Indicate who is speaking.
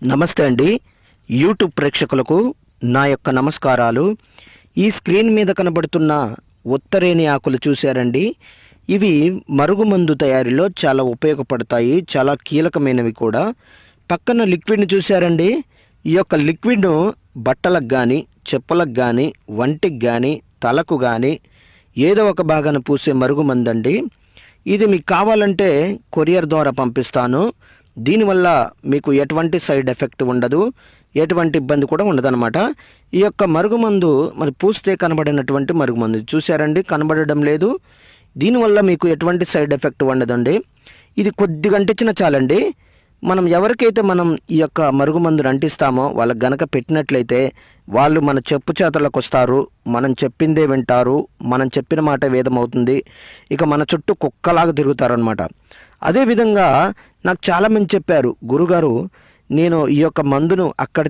Speaker 1: నమస్తే అండి. యూట్యూబ్ ప్రేక్షకులకు నా యొక్క నమస్కారాలు. ఈ స్క్రీన్ మీద కనబడుతున్న ఉత్తరేణి ఆకులు చూశారండి. ఇవి మరుగుమందు తయారీలో చాలా ఉపయోగపడతాయి, చాలా కీలకమైనవి కూడా. పక్కన లిక్విడ్ని చూశారండి. ఈ యొక్క లిక్విడ్ను బట్టలకు కానీ, చెప్పులకు కానీ, వంటికి కానీ, తలకు కానీ ఏదో ఒక భాగాన పూసే మరుగుమందండి. ఇది మీకు కావాలంటే కొరియర్ ద్వారా పంపిస్తాను. దీనివల్ల మీకు ఎటువంటి సైడ్ ఎఫెక్ట్ ఉండదు, ఎటువంటి ఇబ్బంది కూడా ఉండదన్నమాట. ఈ యొక్క మరుగుమందు మరి పూస్తే కనబడినటువంటి మరుగుమందు చూశారండి, కనబడడం లేదు. దీనివల్ల మీకు ఎటువంటి సైడ్ ఎఫెక్ట్ ఉండదండి. ఇది కొద్దిగా అంటించిన చాలండి. మనం ఎవరికైతే మనం ఈ యొక్క మరుగుమందును అంటిస్తామో వాళ్ళకి గనక పెట్టినట్లయితే వాళ్ళు మన చెప్పు చేతలకు వస్తారు, మనం చెప్పిందే వింటారు, మనం చెప్పిన మాట వేదం అవుతుంది. ఇక మన చుట్టూ కుక్కలాగా తిరుగుతారనమాట. అదేవిధంగా నాకు చాలామంది చెప్పారు, గురుగారు నేను ఈ యొక్క మందును అక్కడ